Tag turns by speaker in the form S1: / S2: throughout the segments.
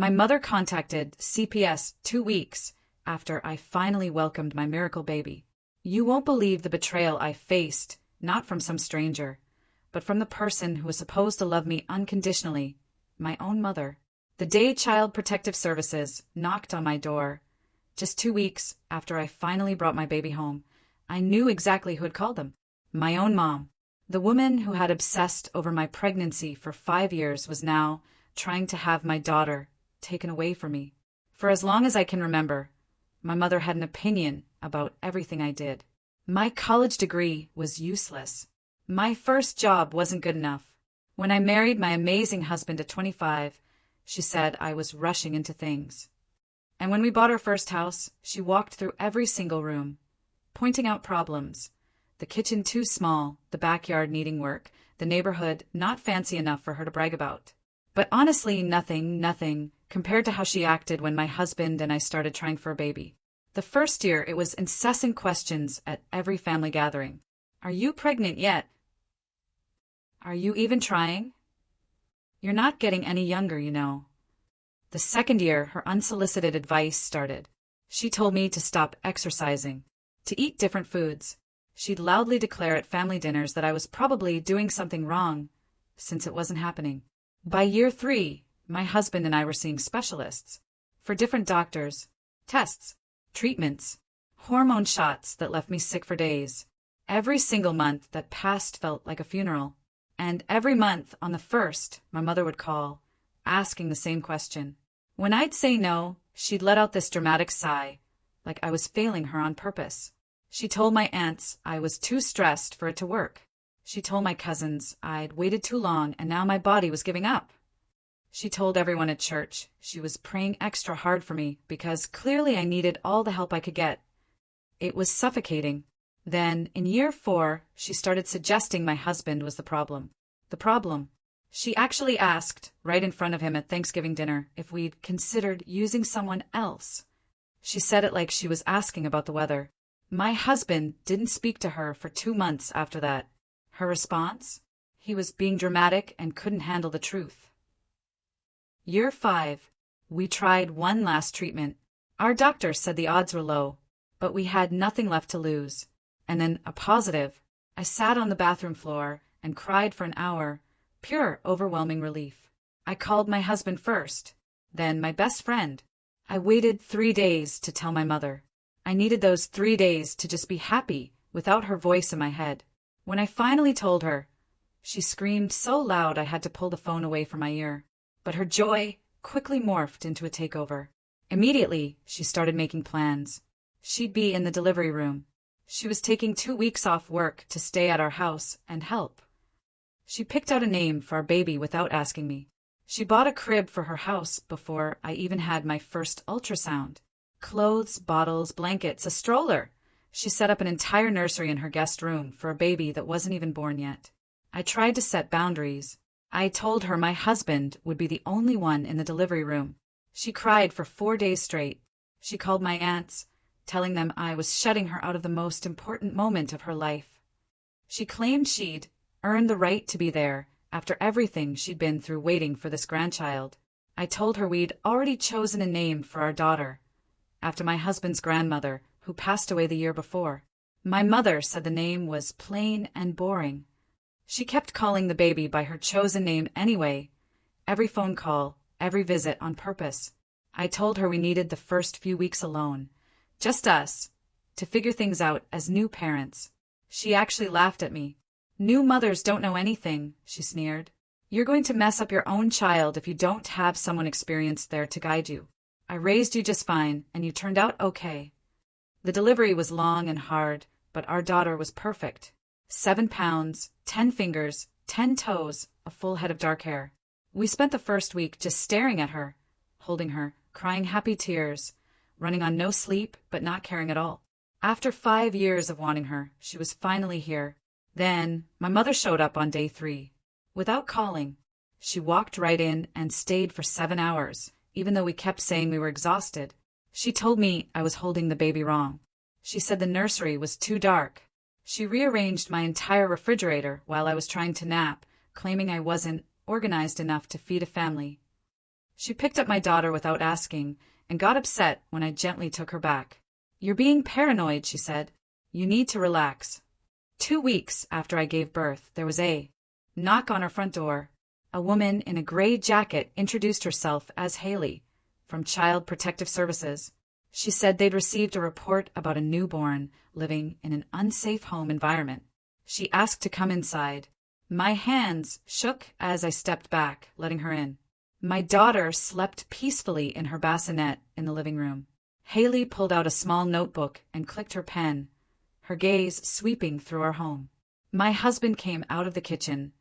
S1: My mother contacted CPS 2 weeks after I finally welcomed my miracle baby. You won't believe the betrayal I faced, not from some stranger, but from the person who was supposed to love me unconditionally, my own mother. The day Child Protective Services knocked on my door, just 2 weeks after I finally brought my baby home, I knew exactly who had called them. My own mom. The woman who had obsessed over my pregnancy for 5 years was now trying to have my daughter taken away from me. For as long as I can remember, my mother had an opinion about everything I did. My college degree was useless. My first job wasn't good enough. When I married my amazing husband at 25, she said I was rushing into things. And when we bought our first house, she walked through every single room, pointing out problems. The kitchen too small, the backyard needing work, the neighborhood not fancy enough for her to brag about. But honestly, nothing compared to how she acted when my husband and I started trying for a baby. The first year, it was incessant questions at every family gathering. Are you pregnant yet? Are you even trying? You're not getting any younger, you know. The second year, her unsolicited advice started. She told me to stop exercising, to eat different foods. She'd loudly declare at family dinners that I was probably doing something wrong, since it wasn't happening. By year 3, my husband and I were seeing specialists for different doctors, tests, treatments, hormone shots that left me sick for days. Every single month that passed felt like a funeral. And every month on the 1st, my mother would call, asking the same question. When I'd say no, she'd let out this dramatic sigh, like I was failing her on purpose. She told my aunts I was too stressed for it to work. She told my cousins I'd waited too long and now my body was giving up. She told everyone at church she was praying extra hard for me because clearly I needed all the help I could get. It was suffocating. Then, in year 4, she started suggesting my husband was the problem. The problem. She actually asked, right in front of him at Thanksgiving dinner, if we'd considered using someone else. She said it like she was asking about the weather. My husband didn't speak to her for 2 months after that. Her response? He was being dramatic and couldn't handle the truth. Year 5. We tried one last treatment. Our doctor said the odds were low, but we had nothing left to lose. And then a positive. I sat on the bathroom floor and cried for an hour, pure overwhelming relief. I called my husband first, then my best friend. I waited 3 days to tell my mother. I needed those 3 days to just be happy without her voice in my head. When I finally told her, she screamed so loud I had to pull the phone away from my ear. But her joy quickly morphed into a takeover. Immediately, she started making plans. She'd be in the delivery room. She was taking 2 weeks off work to stay at our house and help. She picked out a name for our baby without asking me. She bought a crib for her house before I even had my first ultrasound. Clothes, bottles, blankets, a stroller. She set up an entire nursery in her guest room for a baby that wasn't even born yet. I tried to set boundaries. I told her my husband would be the only one in the delivery room. She cried for 4 days straight. She called my aunts, telling them I was shutting her out of the most important moment of her life. She claimed she'd earned the right to be there after everything she'd been through waiting for this grandchild. I told her we'd already chosen a name for our daughter, after my husband's grandmother, who passed away the year before. My mother said the name was plain and boring. She kept calling the baby by her chosen name anyway, every phone call, every visit on purpose. I told her we needed the first few weeks alone, just us, to figure things out as new parents. She actually laughed at me. New mothers don't know anything, she sneered. You're going to mess up your own child if you don't have someone experienced there to guide you. I raised you just fine, and you turned out okay. The delivery was long and hard, but our daughter was perfect. 7 pounds, 10 fingers, 10 toes, a full head of dark hair. We spent the first week just staring at her, holding her, crying happy tears, running on no sleep but not caring at all. After 5 years of wanting her, she was finally here. Then, my mother showed up on day 3. Without calling, she walked right in and stayed for 7 hours, even though we kept saying we were exhausted. She told me I was holding the baby wrong. She said the nursery was too dark. She rearranged my entire refrigerator while I was trying to nap, claiming I wasn't organized enough to feed a family. She picked up my daughter without asking and got upset when I gently took her back. "You're being paranoid," she said. "You need to relax." 2 weeks after I gave birth, there was a knock on our front door. A woman in a gray jacket introduced herself as Haley, from Child Protective Services. She said they'd received a report about a newborn living in an unsafe home environment. She asked to come inside. My hands shook as I stepped back, letting her in. My daughter slept peacefully in her bassinet in the living room. Haley pulled out a small notebook and clicked her pen, her gaze sweeping through our home. My husband came out of the kitchen,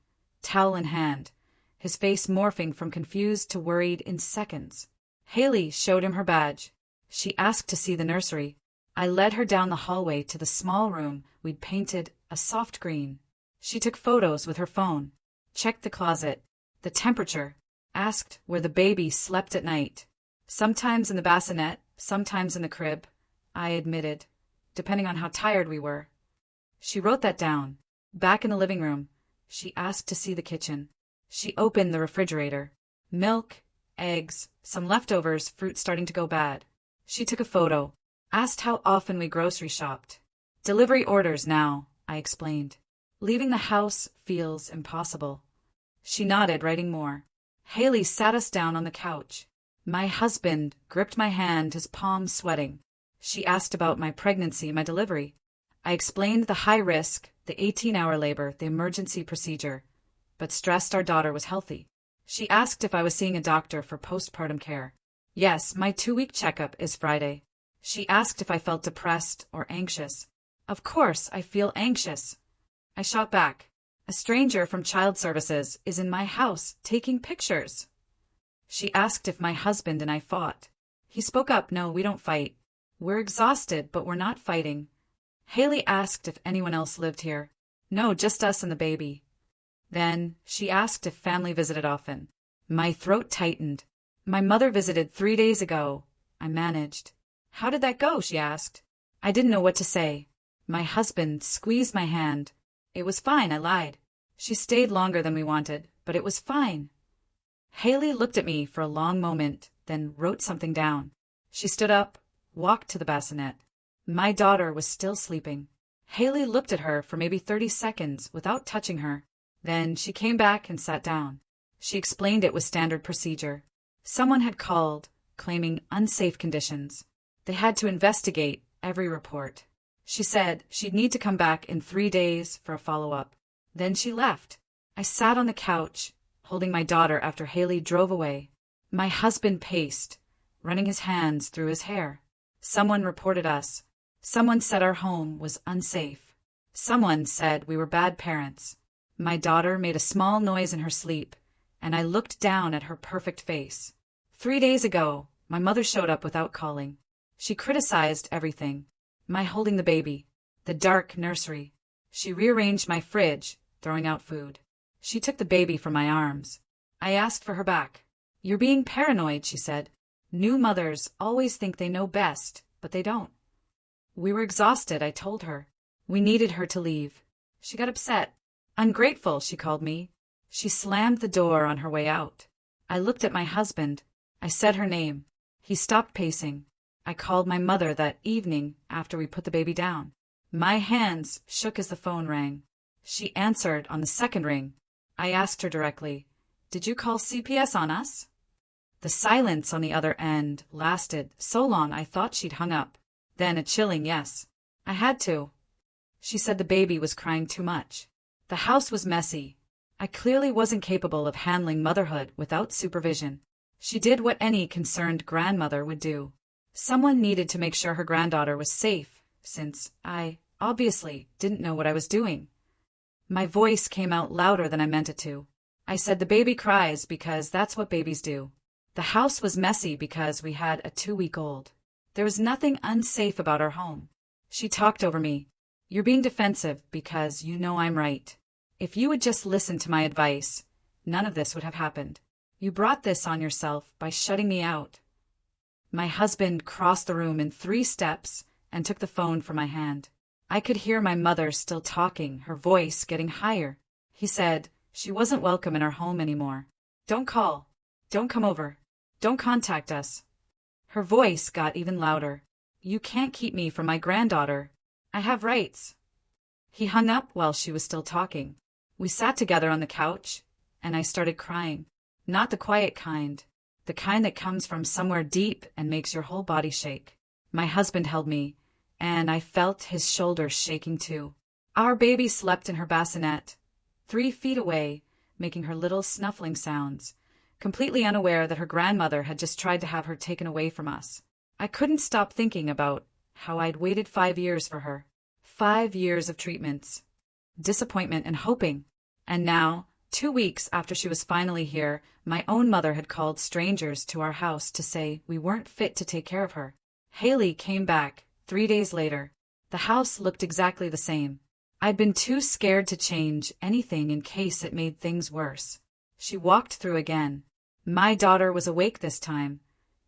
S1: towel in hand, his face morphing from confused to worried in seconds. Haley showed him her badge. She asked to see the nursery. I led her down the hallway to the small room we'd painted a soft green. She took photos with her phone, checked the closet, the temperature, asked where the baby slept at night. Sometimes in the bassinet, sometimes in the crib, I admitted, depending on how tired we were. She wrote that down. Back in the living room, she asked to see the kitchen. She opened the refrigerator. Milk, eggs, some leftovers, fruit starting to go bad. She took a photo, asked how often we grocery shopped. "Delivery orders now," I explained. "Leaving the house feels impossible." She nodded, writing more. Haley sat us down on the couch. My husband gripped my hand, his palms sweating. She asked about my pregnancy, my delivery. I explained the high risk, the 18-hour labor, the emergency procedure, but stressed our daughter was healthy. She asked if I was seeing a doctor for postpartum care. Yes, my 2-week checkup is Friday. She asked if I felt depressed or anxious. Of course, I feel anxious. I shot back. A stranger from Child Services is in my house taking pictures. She asked if my husband and I fought. He spoke up. "No, we don't fight. We're exhausted, but we're not fighting." Haley asked if anyone else lived here. "No, just us and the baby." Then she asked if family visited often. My throat tightened. "My mother visited 3 days ago," I managed. "How did that go?" she asked. I didn't know what to say. My husband squeezed my hand. "It was fine," I lied. "She stayed longer than we wanted, but it was fine." Haley looked at me for a long moment, then wrote something down. She stood up, walked to the bassinet. My daughter was still sleeping. Haley looked at her for maybe 30 seconds without touching her. Then she came back and sat down. She explained it was standard procedure. Someone had called, claiming unsafe conditions. They had to investigate every report. She said she'd need to come back in 3 days for a follow-up. Then she left. I sat on the couch, holding my daughter after Haley drove away. My husband paced, running his hands through his hair. Someone reported us. Someone said our home was unsafe. Someone said we were bad parents. My daughter made a small noise in her sleep, and I looked down at her perfect face. 3 days ago, my mother showed up without calling. She criticized everything. My holding the baby, the dark nursery. She rearranged my fridge, throwing out food. She took the baby from my arms. I asked for her back. "You're being paranoid," she said. "New mothers always think they know best, but they don't." We were exhausted, I told her. We needed her to leave. She got upset. "Ungrateful," she called me. She slammed the door on her way out. I looked at my husband. I said her name. He stopped pacing. I called my mother that evening after we put the baby down. My hands shook as the phone rang. She answered on the second ring. I asked her directly, "Did you call CPS on us?" The silence on the other end lasted so long I thought she'd hung up. Then a chilling yes. I had to. She said the baby was crying too much. The house was messy. I clearly wasn't capable of handling motherhood without supervision. She did what any concerned grandmother would do. Someone needed to make sure her granddaughter was safe, since I, obviously, didn't know what I was doing. My voice came out louder than I meant it to. I said the baby cries because that's what babies do. The house was messy because we had a 2-week-old. There was nothing unsafe about our home. She talked over me. "You're being defensive because you know I'm right. If you would just listen to my advice, none of this would have happened. You brought this on yourself by shutting me out." My husband crossed the room in 3 steps and took the phone from my hand. I could hear my mother still talking, her voice getting higher. He said she wasn't welcome in our home anymore. "Don't call. Don't come over. Don't contact us. Her voice got even louder. You can't keep me from my granddaughter. I have rights. He hung up while she was still talking. We sat together on the couch, and I started crying. Not the quiet kind. The kind that comes from somewhere deep and makes your whole body shake. My husband held me, and I felt his shoulders shaking too. Our baby slept in her bassinet, 3 feet away, making her little snuffling sounds, completely unaware that her grandmother had just tried to have her taken away from us. I couldn't stop thinking about how I'd waited 5 years for her. 5 years of treatments, disappointment, and hoping. And now, 2 weeks after she was finally here, my own mother had called strangers to our house to say we weren't fit to take care of her. Haley came back 3 days later. The house looked exactly the same. I'd been too scared to change anything in case it made things worse. She walked through again. My daughter was awake this time,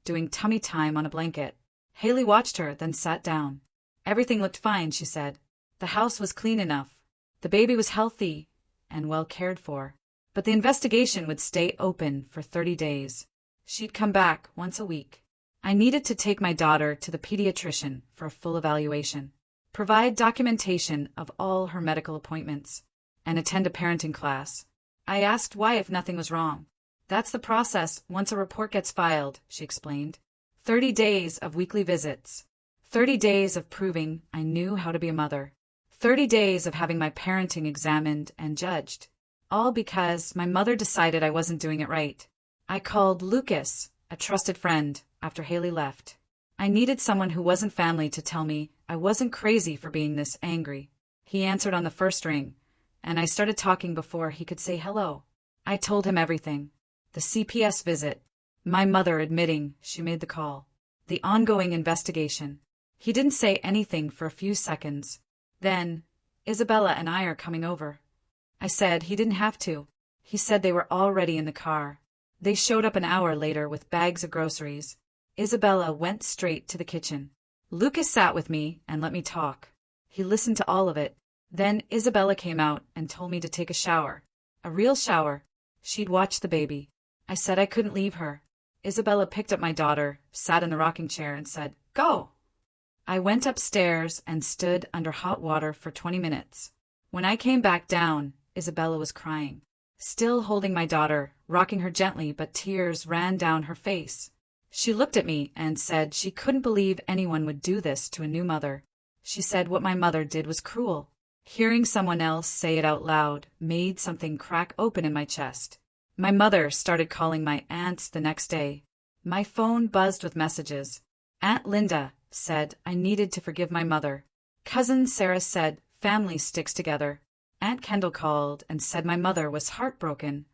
S1: doing tummy time on a blanket. Haley watched her, then sat down. Everything looked fine, she said. The house was clean enough. The baby was healthy and well cared for. But the investigation would stay open for 30 days. She'd come back once a week. I needed to take my daughter to the pediatrician for a full evaluation, provide documentation of all her medical appointments, and attend a parenting class. I asked why if nothing was wrong. That's the process once a report gets filed, she explained. 30 days of weekly visits. 30 days of proving I knew how to be a mother. 30 days of having my parenting examined and judged. All because my mother decided I wasn't doing it right. I called Lucas, a trusted friend, after Haley left. I needed someone who wasn't family to tell me I wasn't crazy for being this angry. He answered on the first ring, and I started talking before he could say hello. I told him everything. The CPS visit. My mother admitting she made the call. The ongoing investigation. He didn't say anything for a few seconds. Then, Isabella and I are coming over. I said he didn't have to. He said they were already in the car. They showed up an hour later with bags of groceries. Isabella went straight to the kitchen. Lucas sat with me and let me talk. He listened to all of it. Then Isabella came out and told me to take a shower. A real shower. She'd watch the baby. I said I couldn't leave her. Isabella picked up my daughter, sat in the rocking chair, and said, "Go." I went upstairs and stood under hot water for 20 minutes. When I came back down, Isabella was crying. Still holding my daughter, rocking her gently, but tears ran down her face. She looked at me and said she couldn't believe anyone would do this to a new mother. She said what my mother did was cruel. Hearing someone else say it out loud made something crack open in my chest. My mother started calling my aunts the next day. My phone buzzed with messages. Aunt Linda said I needed to forgive my mother. Cousin Sarah said family sticks together. Aunt Kendall called and said my mother was heartbroken.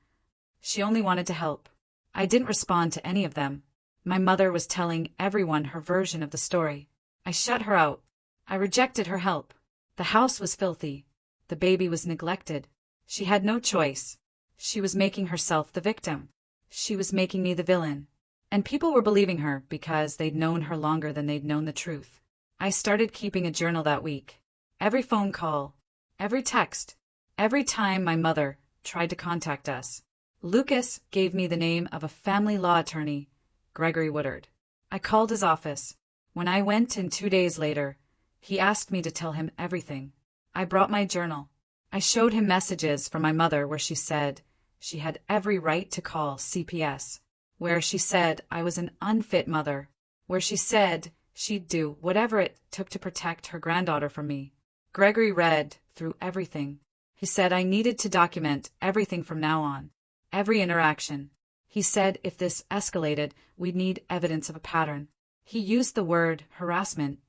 S1: She only wanted to help. I didn't respond to any of them. My mother was telling everyone her version of the story. I shut her out. I rejected her help. The house was filthy. The baby was neglected. She had no choice. She was making herself the victim. She was making me the villain. And people were believing her because they'd known her longer than they'd known the truth. I started keeping a journal that week. Every phone call, every text, every time my mother tried to contact us. Lucas gave me the name of a family law attorney, Gregory Woodard. I called his office. When I went in 2 days later, he asked me to tell him everything. I brought my journal. I showed him messages from my mother where she said she had every right to call CPS, where she said I was an unfit mother, where she said she'd do whatever it took to protect her granddaughter from me. Gregory read through everything. He said I needed to document everything from now on, every interaction. He said if this escalated, we'd need evidence of a pattern. He used the word harassment.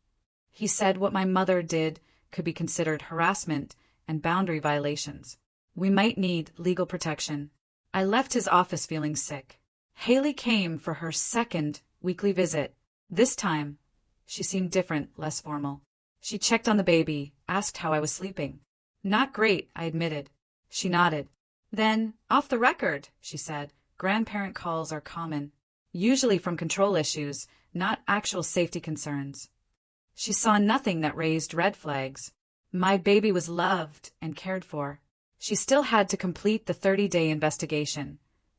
S1: He said what my mother did could be considered harassment and boundary violations. We might need legal protection. I left his office feeling sick. Haley came for her second weekly visit. This time, she seemed different, less formal. She checked on the baby, asked how I was sleeping. Not great, I admitted. She nodded. Then, off the record, she said, grandparent calls are common, usually from control issues, not actual safety concerns. She saw nothing that raised red flags. My baby was loved and cared for. She still had to complete the 30-day investigation,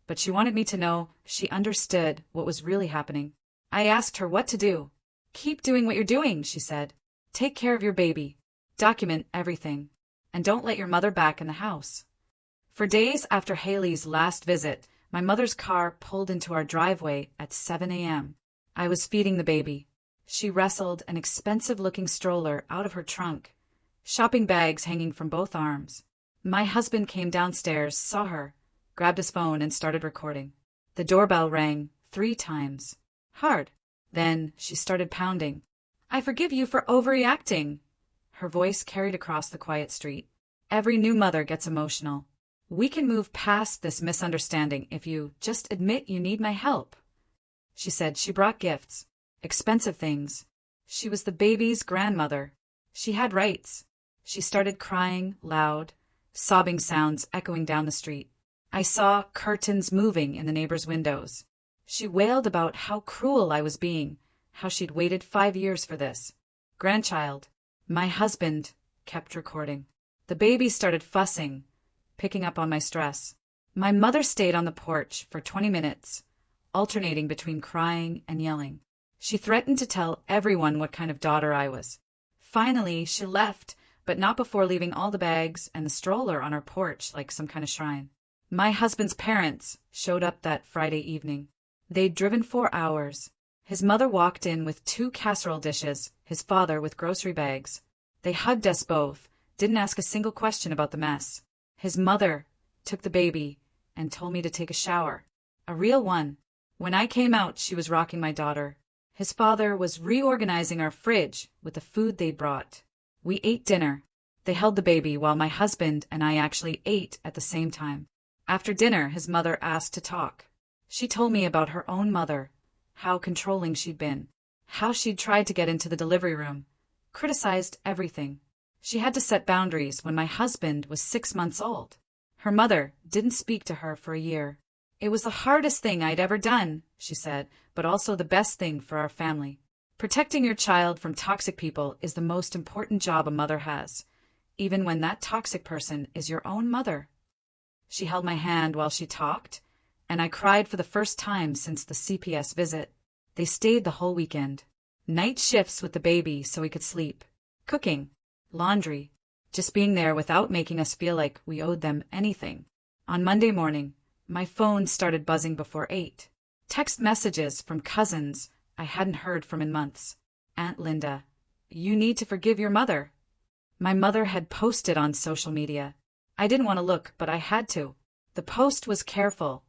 S1: but she wanted me to know she understood what was really happening. I asked her what to do. "Keep doing what you're doing," she said. "Take care of your baby. Document everything. And don't let your mother back in the house." For days after Haley's last visit, my mother's car pulled into our driveway at 7 a.m. I was feeding the baby. She wrestled an expensive-looking stroller out of her trunk, shopping bags hanging from both arms. My husband came downstairs, saw her, grabbed his phone, and started recording. The doorbell rang 3 times. Hard. Then she started pounding. "I forgive you for overreacting." Her voice carried across the quiet street. "Every new mother gets emotional. We can move past this misunderstanding if you just admit you need my help." She said she brought gifts, expensive things. She was the baby's grandmother. She had rights. She started crying loud, sobbing sounds echoing down the street. I saw curtains moving in the neighbors' windows. She wailed about how cruel I was being, how she'd waited 5 years for this. Grandchild. My husband kept recording. The baby started fussing, picking up on my stress. My mother stayed on the porch for 20 minutes, alternating between crying and yelling. She threatened to tell everyone what kind of daughter I was. Finally, she left, but not before leaving all the bags and the stroller on our porch like some kind of shrine. My husband's parents showed up that Friday evening. They'd driven 4 hours. His mother walked in with 2 casserole dishes, his father with grocery bags. They hugged us both, didn't ask a single question about the mess. His mother took the baby and told me to take a shower. A real one. When I came out, she was rocking my daughter. His father was reorganizing our fridge with the food they'd brought. We ate dinner. They held the baby while my husband and I actually ate at the same time. After dinner, his mother asked to talk. She told me about her own mother, how controlling she'd been, how she'd tried to get into the delivery room, criticized everything. She had to set boundaries when my husband was 6 months old. Her mother didn't speak to her for a year. "It was the hardest thing I'd ever done," she said, "but also the best thing for our family. Protecting your child from toxic people is the most important job a mother has, even when that toxic person is your own mother." She held my hand while she talked, and I cried for the first time since the CPS visit. They stayed the whole weekend. Night shifts with the baby so we could sleep. Cooking. Laundry. Just being there without making us feel like we owed them anything. On Monday morning, my phone started buzzing before 8. Text messages from cousins I hadn't heard from in months. "Aunt Linda, you need to forgive your mother." My mother had posted on social media. I didn't want to look, but I had to. The post was careful,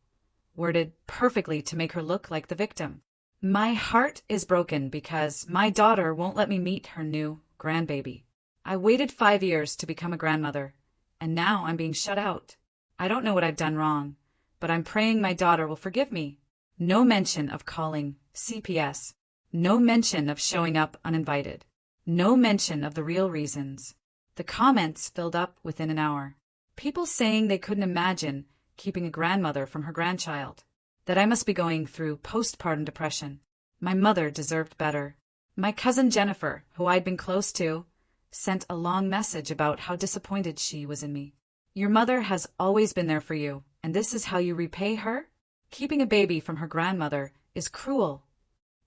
S1: worded perfectly to make her look like the victim. "My heart is broken because my daughter won't let me meet her new grandbaby. I waited 5 years to become a grandmother, and now I'm being shut out. I don't know what I've done wrong, but I'm praying my daughter will forgive me." No mention of calling CPS. No mention of showing up uninvited. No mention of the real reasons. The comments filled up within an hour. People saying they couldn't imagine keeping a grandmother from her grandchild. That I must be going through postpartum depression. My mother deserved better. My cousin Jennifer, who I'd been close to, sent a long message about how disappointed she was in me. "Your mother has always been there for you, and this is how you repay her? Keeping a baby from her grandmother is cruel."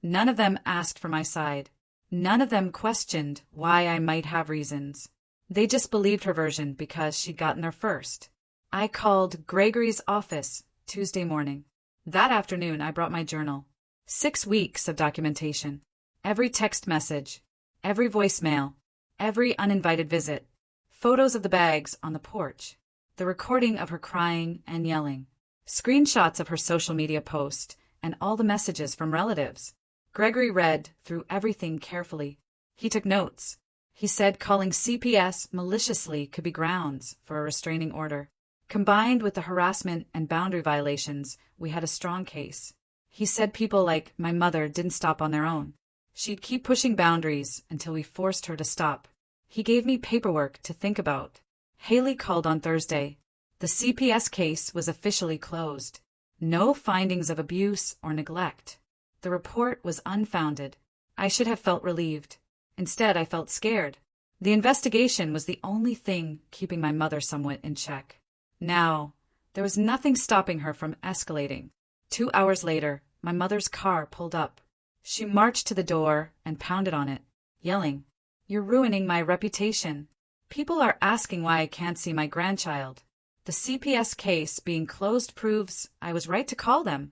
S1: None of them asked for my side. None of them questioned why I might have reasons. They just believed her version because she'd gotten there first. I called Gregory's office Tuesday morning. That afternoon, I brought my journal. 6 weeks of documentation. Every text message, every voicemail, every uninvited visit, photos of the bags on the porch, the recording of her crying and yelling, screenshots of her social media post, and all the messages from relatives. Gregory read through everything carefully. He took notes. He said calling CPS maliciously could be grounds for a restraining order. Combined with the harassment and boundary violations, we had a strong case. He said people like my mother didn't stop on their own. She'd keep pushing boundaries until we forced her to stop. He gave me paperwork to think about. Haley called on Thursday. The CPS case was officially closed. No findings of abuse or neglect. The report was unfounded. I should have felt relieved. Instead, I felt scared. The investigation was the only thing keeping my mother somewhat in check. Now, There was nothing stopping her from escalating. 2 hours later, my mother's car pulled up. She marched to the door and pounded on it, yelling, "You're ruining my reputation. People are asking why I can't see my grandchild. The CPS case being closed proves I was right to call them."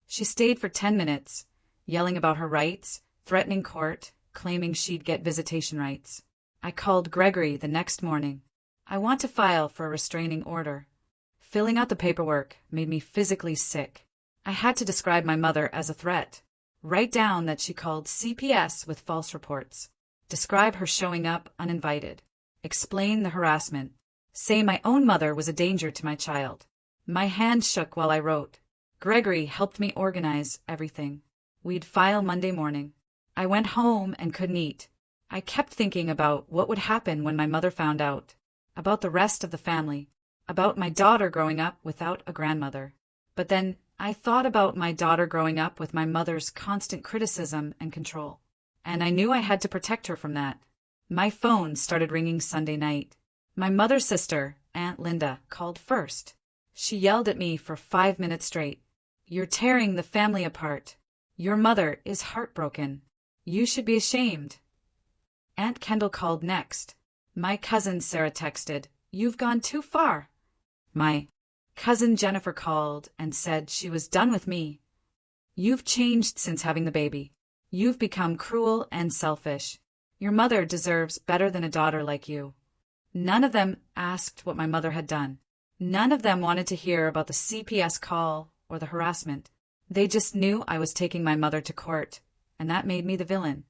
S1: She stayed for 10 minutes, yelling about her rights, threatening court, claiming she'd get visitation rights. I called Gregory the next morning. "I want to file for a restraining order." Filling out the paperwork made me physically sick. I had to describe my mother as a threat. Write down that she called CPS with false reports. Describe her showing up uninvited. Explain the harassment. Say my own mother was a danger to my child. My hand shook while I wrote. Gregory helped me organize everything. We'd file Monday morning. I went home and couldn't eat. I kept thinking about what would happen when my mother found out, about the rest of the family, about my daughter growing up without a grandmother. But then I thought about my daughter growing up with my mother's constant criticism and control. And I knew I had to protect her from that. My phone started ringing Sunday night. My mother's sister, Aunt Linda, called first. She yelled at me for 5 minutes straight. "You're tearing the family apart. Your mother is heartbroken. You should be ashamed." Aunt Kendall called next. My cousin Sarah texted, "You've gone too far." My cousin Jennifer called and said she was done with me. "You've changed since having the baby. You've become cruel and selfish. Your mother deserves better than a daughter like you." None of them asked what my mother had done. None of them wanted to hear about the CPS call or the harassment. They just knew I was taking my mother to court, and that made me the villain.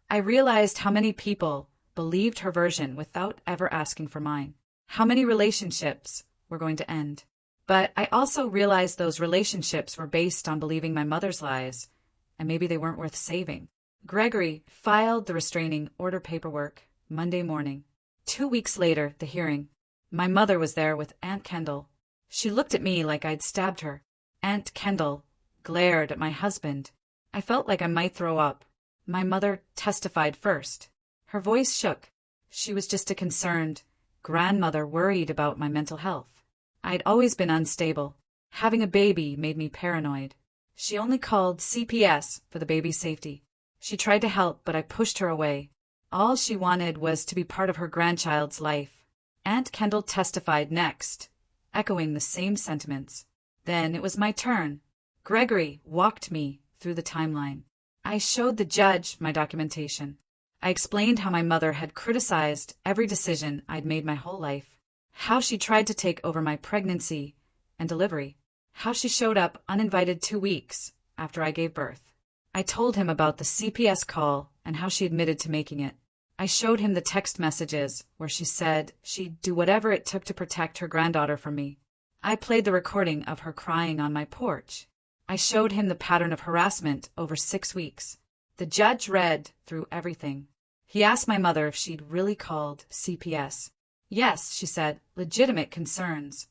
S1: I realized how many people believed her version without ever asking for mine. How many relationships were going to end. But I also realized those relationships were based on believing my mother's lies, and maybe they weren't worth saving. Gregory filed the restraining order paperwork Monday morning. 2 weeks later, the hearing. My mother was there with Aunt Kendall. She looked at me like I'd stabbed her. Aunt Kendall glared at my husband. I felt like I might throw up. My mother testified first. Her voice shook. She was just a concerned grandmother worried about my mental health. I'd always been unstable. Having a baby made me paranoid. She only called CPS for the baby's safety. She tried to help, but I pushed her away. All she wanted was to be part of her grandchild's life. Aunt Kendall testified next, echoing the same sentiments. Then it was my turn. Gregory walked me through the timeline. I showed the judge my documentation. I explained how my mother had criticized every decision I'd made my whole life, how she tried to take over my pregnancy and delivery, how she showed up uninvited 2 weeks after I gave birth. I told him about the CPS call and how she admitted to making it. I showed him the text messages where she said she'd do whatever it took to protect her granddaughter from me. I played the recording of her crying on my porch. I showed him the pattern of harassment over 6 weeks. The judge read through everything. He asked my mother if she'd really called CPS. Yes, she said, legitimate concerns.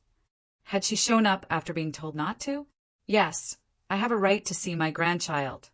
S1: Had she shown up after being told not to? Yes, I have a right to see my grandchild.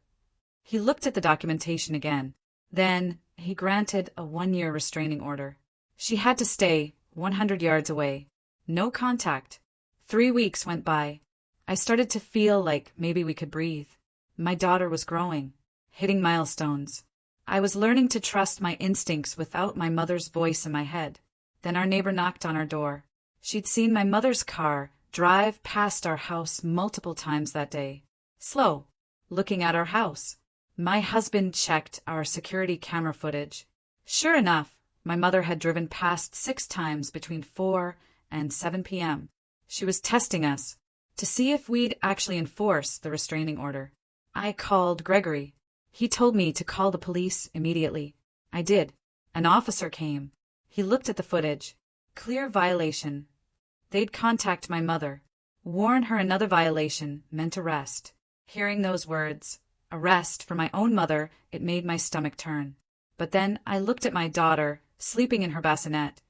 S1: He looked at the documentation again. Then he granted a 1-year restraining order. She had to stay 100 yards away. No contact. 3 weeks went by. I started to feel like maybe we could breathe. My daughter was growing, hitting milestones. I was learning to trust my instincts without my mother's voice in my head. Then our neighbor knocked on our door. She'd seen my mother's car drive past our house multiple times that day. Slow, looking at our house. My husband checked our security camera footage. Sure enough, my mother had driven past 6 times between 4 and 7 p.m. She was testing us to see if we'd actually enforce the restraining order. I called Gregory. He told me to call the police immediately. I did. An officer came. He looked at the footage. Clear violation. They'd contact my mother. Warn her another violation meant arrest. Hearing those words, arrest for my own mother, it made my stomach turn. But then I looked at my daughter, sleeping in her bassinet,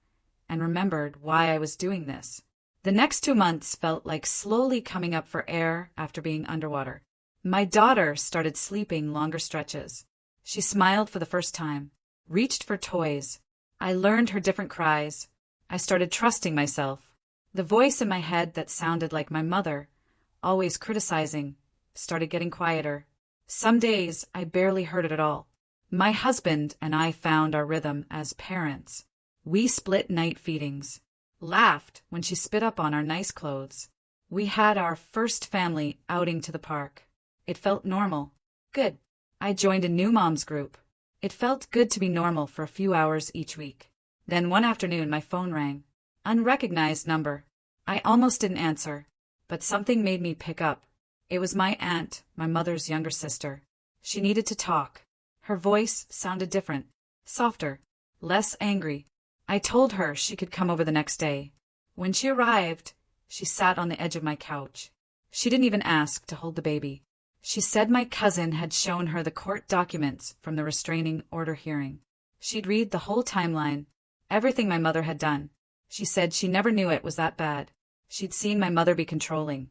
S1: and remembered why I was doing this. The next 2 months felt like slowly coming up for air after being underwater. My daughter started sleeping longer stretches. She smiled for the first time, reached for toys. I learned her different cries. I started trusting myself. The voice in my head that sounded like my mother, always criticizing, started getting quieter. Some days I barely heard it at all. My husband and I found our rhythm as parents. We split night feedings, laughed when she spit up on our nice clothes. We had our first family outing to the park. It felt normal. Good. I joined a new moms group. It felt good to be normal for a few hours each week. Then one afternoon my phone rang. Unrecognized number. I almost didn't answer, but something made me pick up. It was my aunt, my mother's younger sister. She needed to talk. Her voice sounded different, softer, less angry. I told her she could come over the next day. When she arrived, she sat on the edge of my couch. She didn't even ask to hold the baby. She said my cousin had shown her the court documents from the restraining order hearing. She'd read the whole timeline, everything my mother had done. She said she never knew it was that bad. She'd seen my mother be controlling,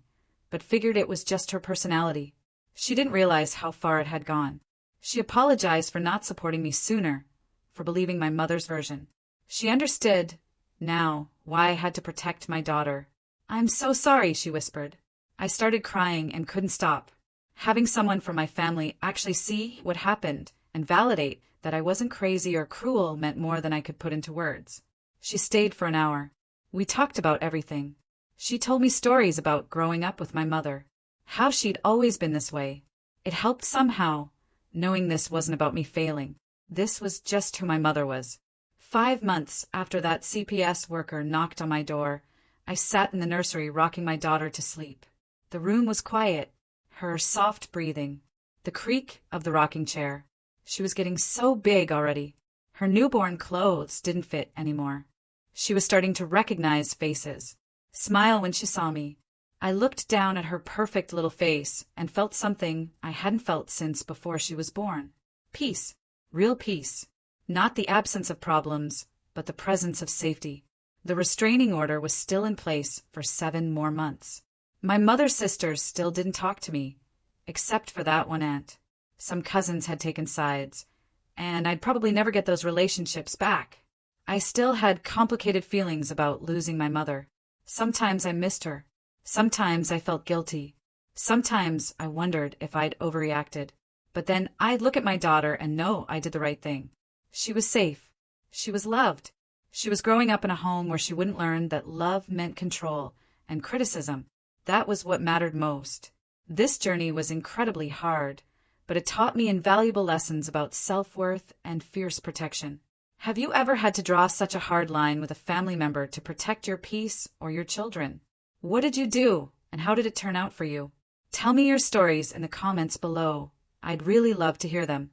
S1: but figured it was just her personality. She didn't realize how far it had gone. She apologized for not supporting me sooner, for believing my mother's version. She understood, now, why I had to protect my daughter. "I'm so sorry," she whispered. I started crying and couldn't stop. Having someone from my family actually see what happened and validate that I wasn't crazy or cruel meant more than I could put into words. She stayed for an hour. We talked about everything. She told me stories about growing up with my mother, how she'd always been this way. It helped somehow, knowing this wasn't about me failing. This was just who my mother was. 5 months after that CPS worker knocked on my door, I sat in the nursery rocking my daughter to sleep. The room was quiet, her soft breathing, the creak of the rocking chair. She was getting so big already. Her newborn clothes didn't fit anymore. She was starting to recognize faces, smile when she saw me. I looked down at her perfect little face and felt something I hadn't felt since before she was born. Peace. Real peace. Not the absence of problems, but the presence of safety. The restraining order was still in place for 7 more months. My mother's sisters still didn't talk to me, except for that one aunt. Some cousins had taken sides, and I'd probably never get those relationships back. I still had complicated feelings about losing my mother. Sometimes I missed her. Sometimes I felt guilty. Sometimes I wondered if I'd overreacted. But then I'd look at my daughter and know I did the right thing. She was safe. She was loved. She was growing up in a home where she wouldn't learn that love meant control and criticism. That was what mattered most. This journey was incredibly hard, but it taught me invaluable lessons about self-worth and fierce protection. Have you ever had to draw such a hard line with a family member to protect your peace or your children? What did you do, and how did it turn out for you? Tell me your stories in the comments below. I'd really love to hear them.